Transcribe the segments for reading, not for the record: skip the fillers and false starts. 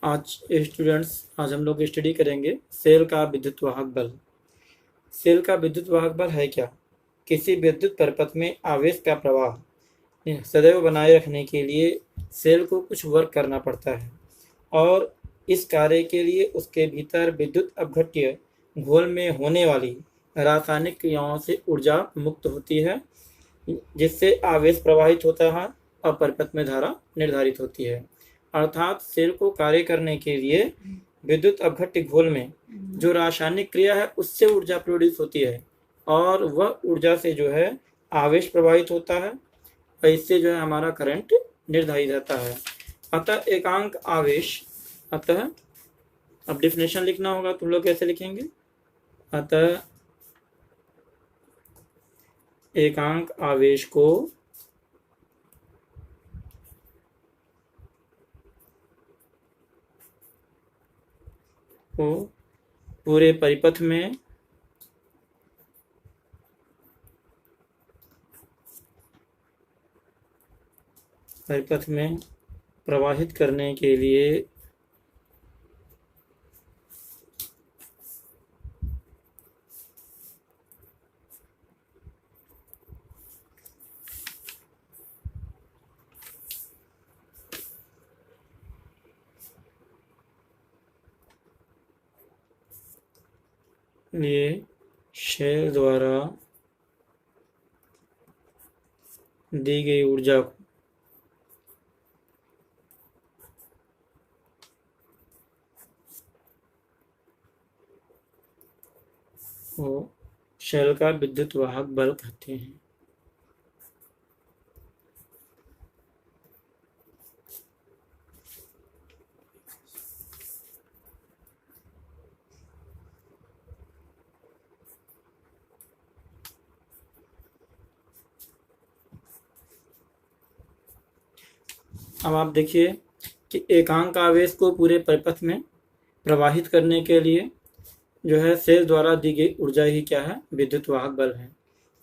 आज हम लोग स्टडी करेंगे सेल का विद्युत वाहक बल। सेल का विद्युत वाहक बल है क्या? किसी विद्युत परिपथ में आवेश का प्रवाह सदैव बनाए रखने के लिए सेल को कुछ वर्क करना पड़ता है और इस कार्य के लिए उसके भीतर विद्युत अपघट्य घोल में होने वाली रासायनिक क्रियाओं से ऊर्जा मुक्त होती है, जिससे आवेश प्रवाहित होता है और परिपथ में धारा निर्धारित होती है। अर्थात सेल को कार्य करने के लिए विद्युत अपघट्य घोल में जो रासायनिक क्रिया है उससे ऊर्जा प्रोड्यूस होती है और वह ऊर्जा से जो है आवेश प्रवाहित होता है और इससे जो है हमारा करंट निर्धारित रहता है। अतः एकांक आवेश, अतः अब डिफिनेशन लिखना होगा, तुम लोग कैसे लिखेंगे? अतः एकांक आवेश को पूरे परिपथ में प्रवाहित करने के लिए सेल द्वारा दी गई ऊर्जा को सेल का विद्युत वाहक बल कहते हैं। अब आप देखिए कि एकांक आवेश को पूरे परिपथ में प्रवाहित करने के लिए जो है सेल द्वारा दी गई ऊर्जा ही क्या है? विद्युत वाहक बल है।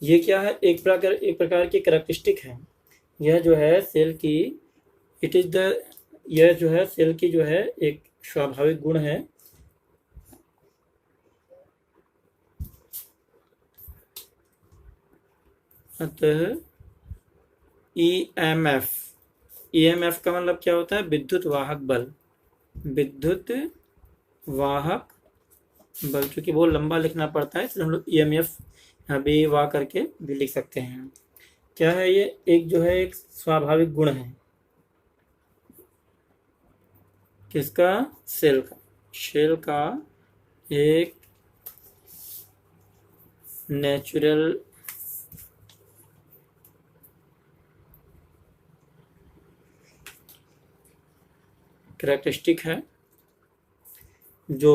ये क्या है? एक प्रकार की कैरेक्टरिस्टिक है। यह जो है सेल की यह जो है सेल की जो है एक स्वाभाविक गुण है। अतः ईएमएफ का मतलब क्या होता है? विद्युत वाहक बल। विद्युत वाहक बल, क्योंकि वो लंबा लिखना पड़ता है इसलिए हम लोग ईएमएफ भी वाह करके भी लिख सकते हैं। क्या है ये? एक जो है एक स्वाभाविक गुण है। किसका? सेल का। सेल का एक नेचुरल कैरेक्टरिस्टिक है जो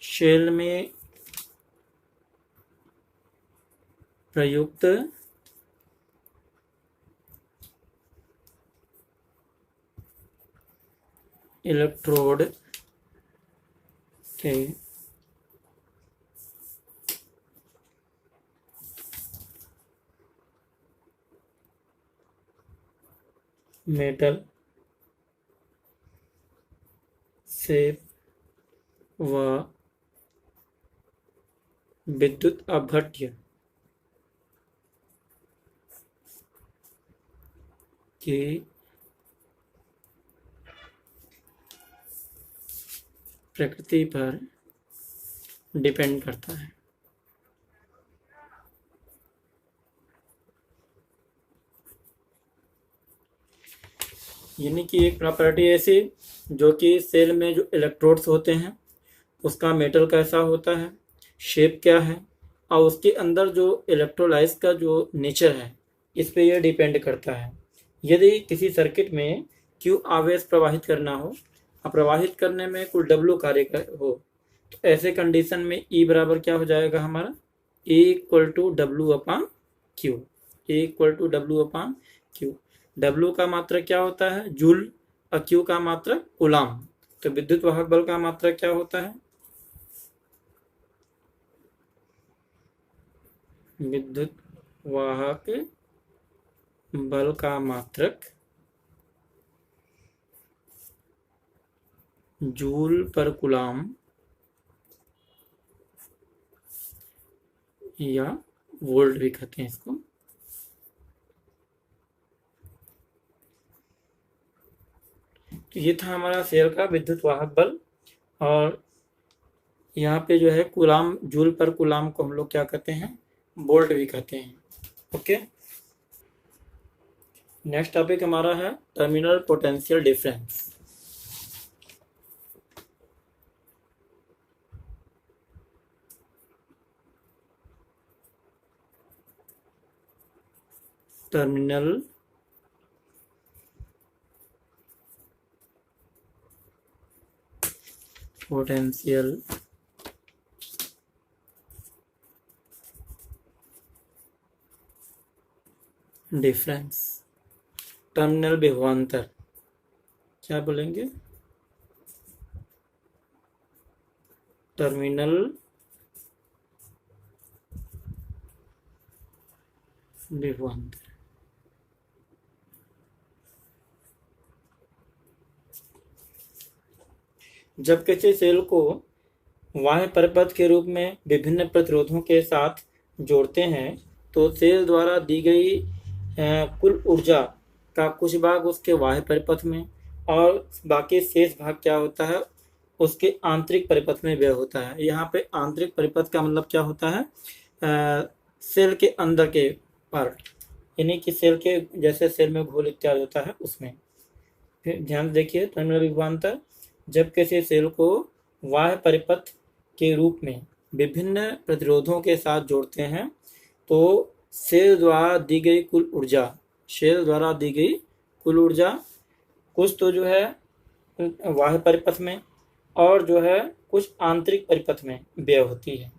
सेल में प्रयुक्त इलेक्ट्रोड के मेटल से व विद्युत अपघट्य की प्रकृति पर डिपेंड करता है। यानी कि एक प्रॉपर्टी ऐसी जो कि सेल में जो इलेक्ट्रोड्स होते हैं उसका मेटल कैसा होता है, शेप क्या है और उसके अंदर जो इलेक्ट्रोलाइज का जो नेचर है इस पे यह डिपेंड करता है। यदि किसी सर्किट में Q आवेश प्रवाहित करना हो और प्रवाहित करने में कुल W कार्य हो तो ऐसे कंडीशन में E बराबर क्या हो जाएगा हमारा? E equal to W upon Q। E equal to W upon Q। W का मात्रक क्या होता है? जूल और Q का मात्रक कूलाम। तो विद्युत वाहक बल का मात्रक क्या होता है? विद्युत वाहक बल का मात्रक जूल पर कूलाम या वोल्ट भी कहते हैं इसको। तो ये था हमारा सेल का विद्युत वाहक बल। और यहाँ पे जो है कूलाम, जूल पर कूलाम को हम लोग क्या कहते हैं, वोल्ट भी कहते हैं। ओके, नेक्स्ट टॉपिक हमारा है terminal potential difference. Terminal potential difference, terminal विभवांतर, क्या बोलेंगे, टर्मिनल विभवांतर। जब किसी सेल को बाह्य परिपथ के रूप में विभिन्न प्रतिरोधों के साथ जोड़ते हैं तो सेल द्वारा दी गई कुल ऊर्जा का कुछ भाग उसके बाह्य परिपथ में और बाकी शेष भाग क्या होता है, उसके आंतरिक परिपथ में व्यय होता है। यहाँ पे आंतरिक परिपथ का मतलब क्या होता है, सेल के अंदर के पार्ट, यानी कि सेल के जैसे सेल में घोल इत्यादि होता है उसमें। फिर ध्यान देखिए टर्मिनल विभवांतर, जब किसी सेल को बाह्य परिपथ के रूप में विभिन्न प्रतिरोधों के साथ जोड़ते हैं तो सेल द्वारा दी गई कुल ऊर्जा, सेल द्वारा दी गई कुल ऊर्जा कुछ तो जो है बाह्य परिपथ में और जो है कुछ आंतरिक परिपथ में व्यय होती है।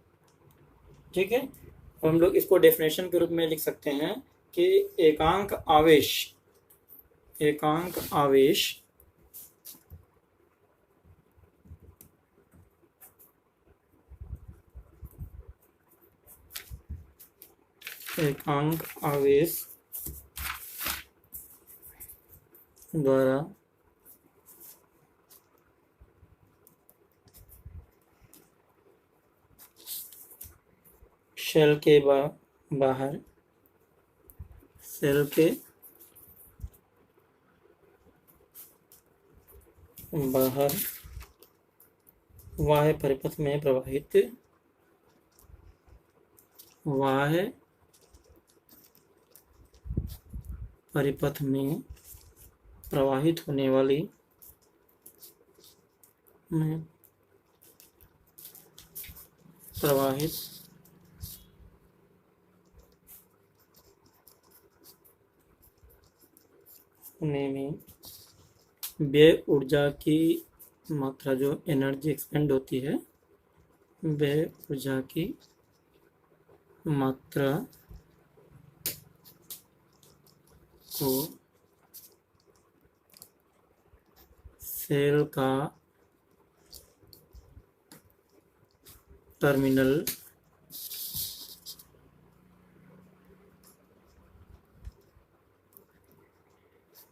ठीक है, हम लोग इसको डेफिनेशन के रूप में लिख सकते हैं कि एकांक आवेश, एकांक आवेश एकांक आवेश द्वारा सेल के बाहर, सेल के बाहर बाह्य परिपथ में प्रवाहित, बाह्य परिपथ में प्रवाहित होने वाली प्रवाहित होने में व्यय ऊर्जा की मात्रा, जो एनर्जी एक्सपेंड होती है, व्यय ऊर्जा की मात्रा को सेल का टर्मिनल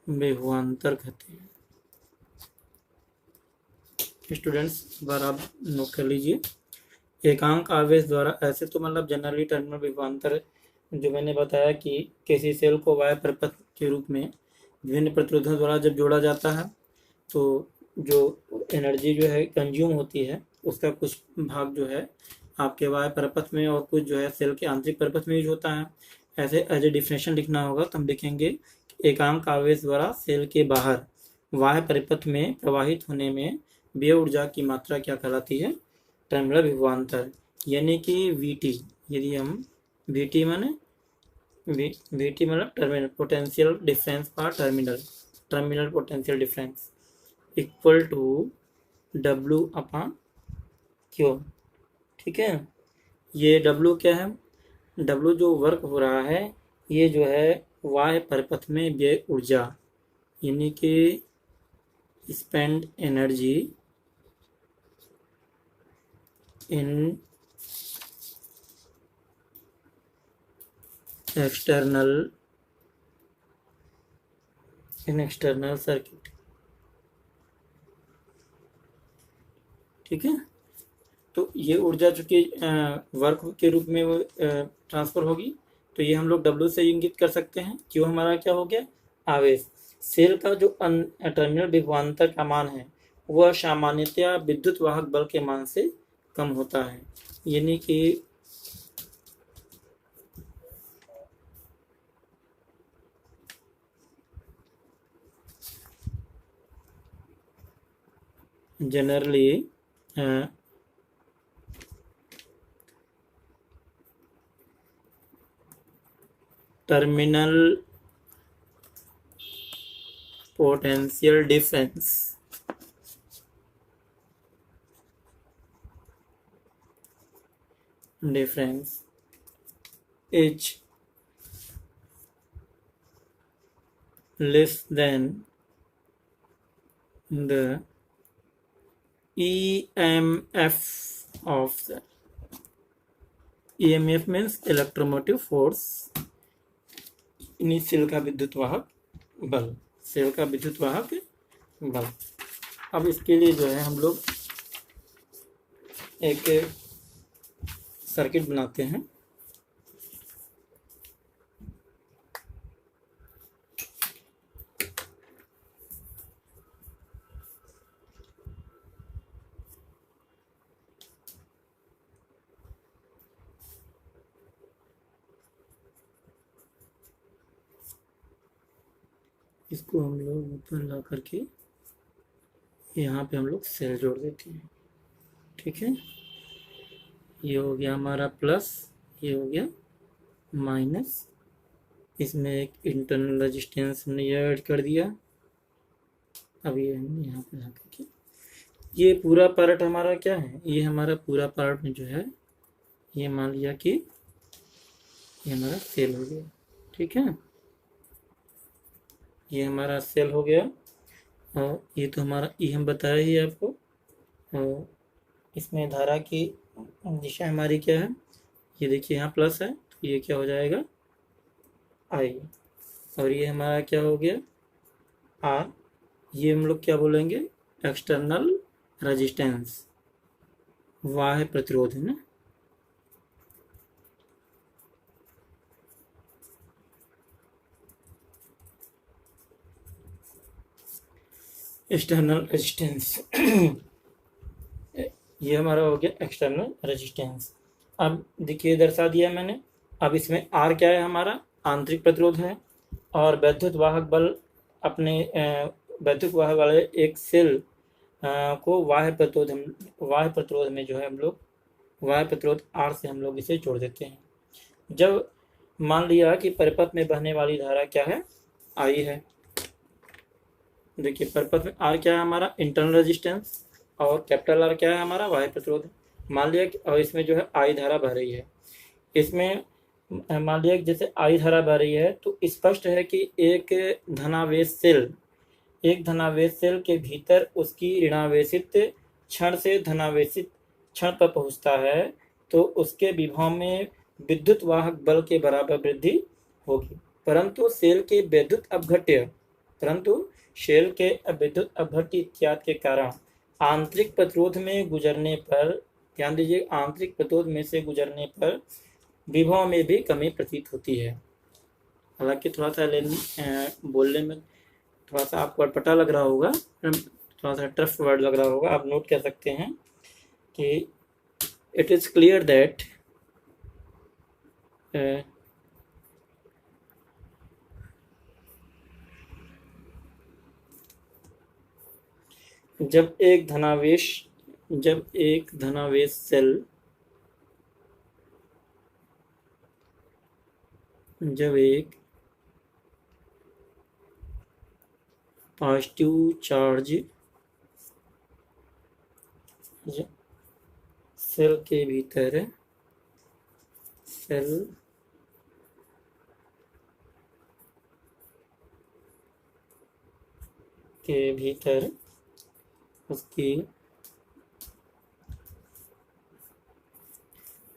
विभवांतर कहते हैं। स्टूडेंट्स बार आप नोट कर लीजिए, एकांक आवेश द्वारा, ऐसे तो मतलब जनरली टर्मिनल विभवांतर जो मैंने बताया कि किसी सेल को बाह्य परिपथ के रूप में विभिन्न प्रतिरोधों द्वारा जब जोड़ा जाता है तो जो एनर्जी जो है कंज्यूम होती है उसका कुछ भाग जो है आपके बाह्य परिपथ में और कुछ जो है सेल के आंतरिक परिपथ में यूज होता है। ऐसे एज ए डिफिनेशन लिखना होगा तो हम लिखेंगे एकांक आवेश द्वारा सेल के बाहर बाह्य परिपथ में प्रवाहित होने में व्यय ऊर्जा की मात्रा क्या कहलाती है, टर्मिनल विभवांतर, यानी कि VT। यदि हम VT माने VT मतलब टर्मिनल पोटेंशियल डिफरेंस पर terminal potential difference equal to W upon Q। ठीक है, ये W क्या है, W जो वर्क हो रहा है ये जो है बाह्य परिपथ में व्यय ऊर्जा, यानी कि spend energy in external circuit, ठीक है। तो ये ऊर्जा चूंकि वर्क के रूप में वो ट्रांसफर होगी, तो ये हम लोग W से इंगित कर सकते हैं। क्यों हमारा क्या हो गया, आवेश। सेल का जो टर्मिनल विभवांतर का मान है वह सामान्यतया विद्युत वाहक बल के मान से कम होता है। यानी कि generally terminal potential difference is less than the EMF of the EMF means electromotive force in cell का विद्युत वाहक बल, सेल का विद्युत वाहक बल। अब इसके लिए जो है हम लोग एक सर्किट बनाते हैं। इसको हम लोग ऊपर ला करके यहाँ पे हम लोग सेल जोड़ देते हैं। ठीक है, ये हो गया हमारा प्लस, ये हो गया माइनस। इसमें एक इंटरनल रेजिस्टेंस हमने ये ऐड कर दिया। अब ये हमने यहाँ पे ला करके, ये पूरा पार्ट हमारा क्या है, ये हमारा पूरा पार्ट में जो है ये मान लिया कि ये हमारा सेल हो गया। ठीक है, ये हमारा सेल हो गया। और ये तो हमारा ई हम बताया ही आपको। और इसमें धारा की दिशा हमारी क्या है, ये देखिए यहाँ प्लस है, तो ये क्या हो जाएगा आई। और ये हमारा क्या हो गया आर। ये हम लोग क्या बोलेंगे, एक्सटर्नल रेजिस्टेंस, बाह्य प्रतिरोध है ना। एक्सटर्नल रेजिस्टेंस ये हमारा हो गया एक्सटर्नल रेजिस्टेंस। अब देखिए दर्शा दिया मैंने। अब इसमें आर क्या है, हमारा आंतरिक प्रतिरोध है। और वैद्युत वाहक बल अपने वैद्युत वाहक वाले एक सेल को बाह्य प्रतिरोध में जो है हम लोग बाह्य प्रतिरोध आर से हम लोग इसे जोड़ देते हैं। जब मान लिया कि परिपथ में बहने वाली धारा क्या है, आई है। देखिए परिपथ में आर क्या है, हमारा इंटरनल रेजिस्टेंस, और कैपिटल आर क्या है, हमारा बाह्य प्रतिरोध। मान लिया कि और इसमें जो है आई धारा बह रही है। इसमें मान लिया कि जैसे आई धारा बह रही है, तो स्पष्ट है कि एक धनावेश सेल के भीतर उसकी ऋणावेशित क्षण से धनावेशित क्षण पर पहुंचता है, तो उसके विभव में विद्युत वाहक बल के बराबर वृद्धि होगी। परंतु सेल के विद्युत अपघट्य इत्यादि के कारण आंतरिक प्रतिरोध में गुजरने पर, ध्यान दीजिए, आंतरिक प्रतिरोध में से गुजरने पर विभव में भी कमी प्रतीत होती है। हालांकि थोड़ा सा बोलने में थोड़ा सा आपको अटपटा लग रहा होगा, थोड़ा सा टफ वर्ड लग रहा होगा। आप नोट कर सकते हैं कि इट इज क्लियर दैट जब एक धनावेश सेल जब एक पॉजिटिव चार्ज सेल के भीतर उसकी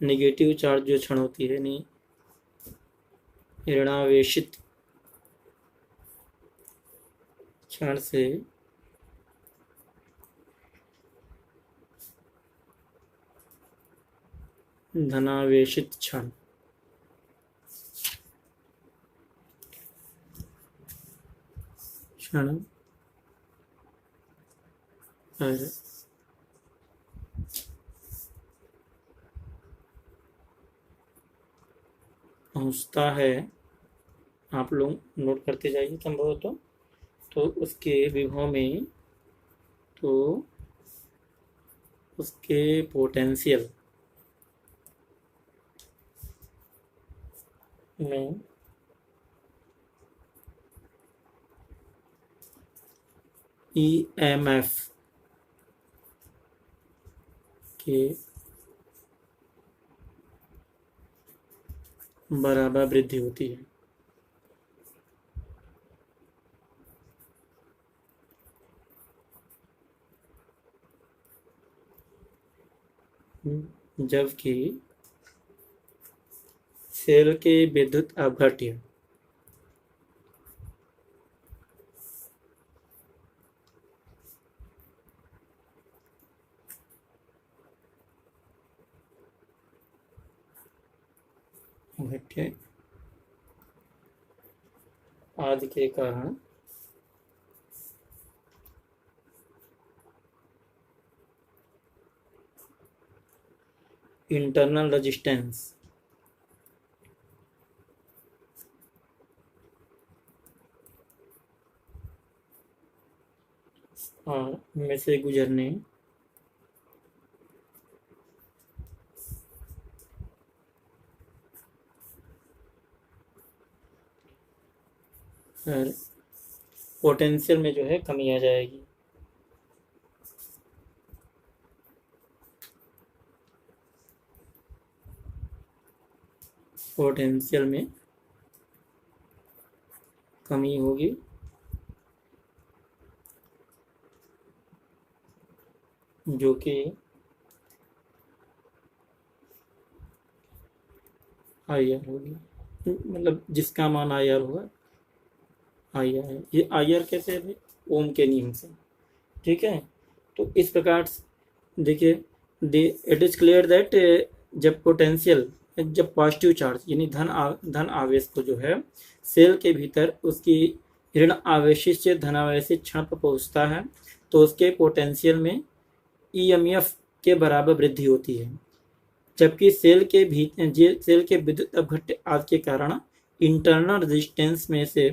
नेगेटिव चार्ज जो क्षण होती है, यानी ऋणावेशित क्षण से धनावेशित क्षण क्षण पर पहुंचता है, आप लोग नोट करते जाइए संभव तो उसके विभव में, तो उसके पोटेंशियल में ईएमएफ के बराबर वृद्धि होती है। जबकि सेल के विद्युत अपघट्य घट्य आदि के कारण इंटरनल रेजिस्टेंस और में से गुजरने और पोटेंशियल में जो है कमी आ जाएगी। पोटेंशियल में कमी होगी, जो कि आई आर होगी, मतलब जिसका मान आई आर होगा। आई आर, ये आई आर कैसे है? ओम के नियम से, ठीक है। तो इस प्रकार देखिए, इट इज क्लियर दैट जब पोटेंशियल, जब पॉजिटिव चार्ज यानी धन आवेश को जो है सेल के भीतर उसकी ऋण आवेशित से धनावेशित क्षण पर पहुंचता है, तो उसके पोटेंशियल में ईएमएफ के बराबर वृद्धि होती है। जबकि सेल के विद्युत अपघट्य आदि के कारण इंटरनल रेजिस्टेंस में से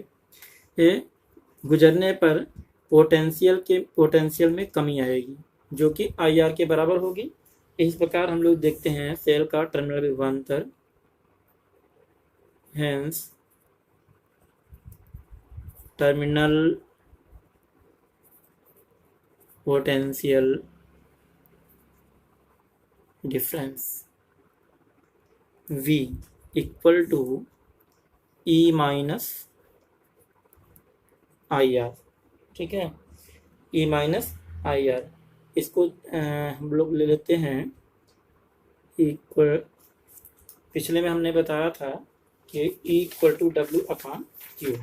गुजरने पर पोटेंशियल में कमी आएगी, जो कि आई आर के बराबर होगी। इस प्रकार हम लोग देखते हैं सेल का टर्मिनल विभवांतर, hence terminal potential difference V equal to E minus I R, ठीक है, E माइनस आई आर। इसको हम लोग ले लेते हैं इक्वल, पिछले में हमने बताया था कि E equal to W upon Q.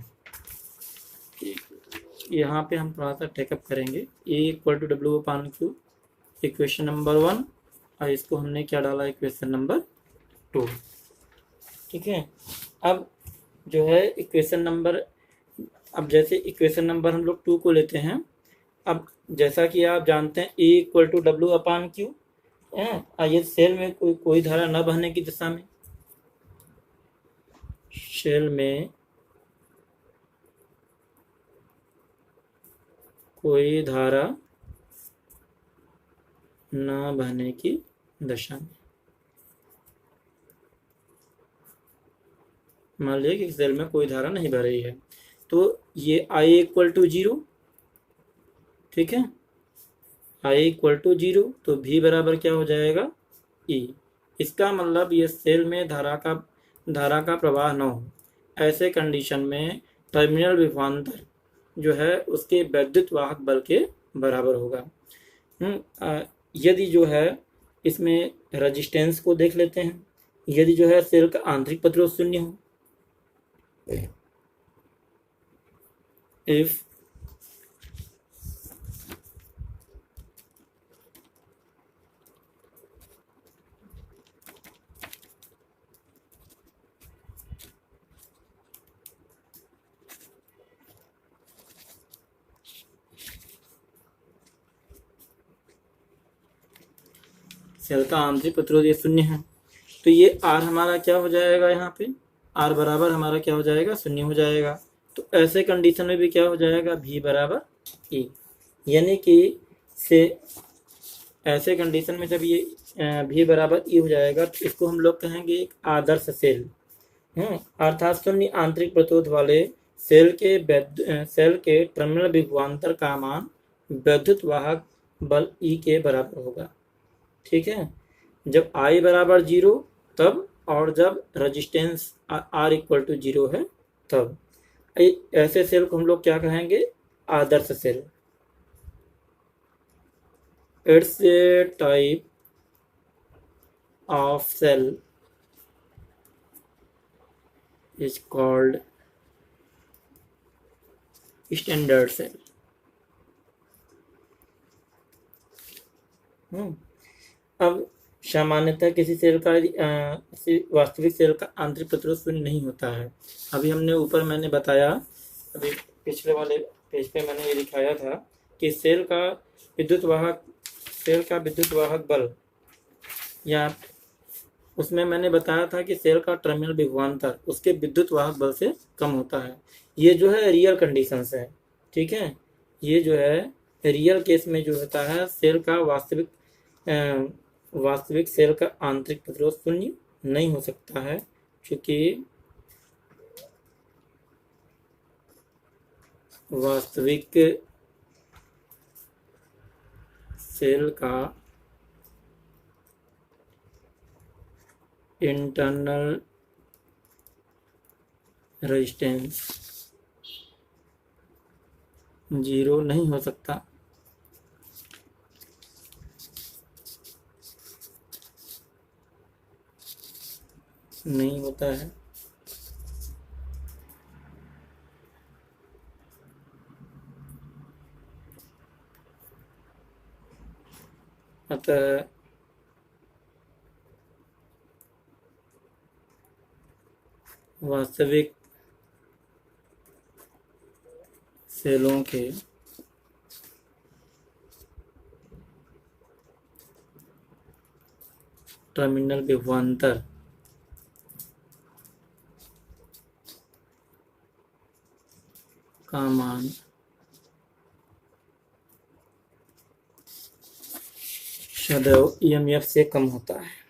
यहाँ पे हम थोड़ा सा टेकअप करेंगे। E equal to W upon Q equation number 1, और इसको हमने क्या डाला, इक्वेशन नंबर 2, ठीक है। अब जो है इक्वेशन नंबर, अब जैसे इक्वेशन नंबर हम लोग 2 को लेते हैं। अब जैसा कि आप जानते हैं E equal to W upon Q है, ये सेल में कोई धारा न बहने की दिशा में, सेल में कोई धारा न बहने की दशा में, मान लीजिए कि सेल में कोई धारा नहीं बह रही है, तो ये I इक्वल टू 0, ठीक है, I इक्वल टू 0, तो V बराबर क्या हो जाएगा, E। इसका मतलब ये सेल में धारा का प्रवाह न हो, ऐसे कंडीशन में टर्मिनल विभवांतर जो है उसके वैद्युत वाहक बल के बराबर होगा। यदि जो है इसमें रेजिस्टेंस को देख लेते हैं, यदि जो है सेल का आंतरिक प्रतिरोध 0 हो, if सेल का आंतरिक प्रतिरोध ये 0 है, तो ये R हमारा क्या हो जाएगा, यहाँ पे R बराबर हमारा क्या हो जाएगा, 0 हो जाएगा। तो ऐसे कंडीशन में भी क्या हो जाएगा, V बराबर E, यानी कि से ऐसे कंडीशन में जब ये V बराबर E हो जाएगा तो इसको हम लोग कहेंगे एक आदर्श सेल। अर्थात 0 आंतरिक प्रतिरोध वाले सेल के टर्मिनल विभवांतर का मान विद्युत वाहक बल E के बराबर होगा। ठीक है, जब I बराबर 0 तब, और जब रेजिस्टेंस R इक्वल टू 0 है तब। ऐसे सेल को हम लोग क्या कहेंगे, आदर्श cell. It's a type of cell is called standard cell. अब सामान्यतः किसी सेल का वास्तविक सेल का आंतरिक प्रतिरोध 0 नहीं होता है। अभी हमने ऊपर मैंने बताया, अभी पिछले वाले पेज पे मैंने ये दिखाया था कि सेल का विद्युत वाहक बल, या उसमें मैंने बताया था कि सेल का टर्मिनल विभवांतर उसके विद्युत वाहक बल से कम होता है। ये जो है रियल कंडीशंस है। ठीक है, ये जो है रियल केस में जो होता है, सेल का वास्तविक सेल का आंतरिक प्रतिरोध 0 नहीं हो सकता है, क्योंकि वास्तविक सेल का इंटरनल रेजिस्टेंस 0 नहीं हो सकता। नहीं होता है। अतः वास्तविक सेलों के टर्मिनल विभवांतर का मान सदैव EMF से कम होता है।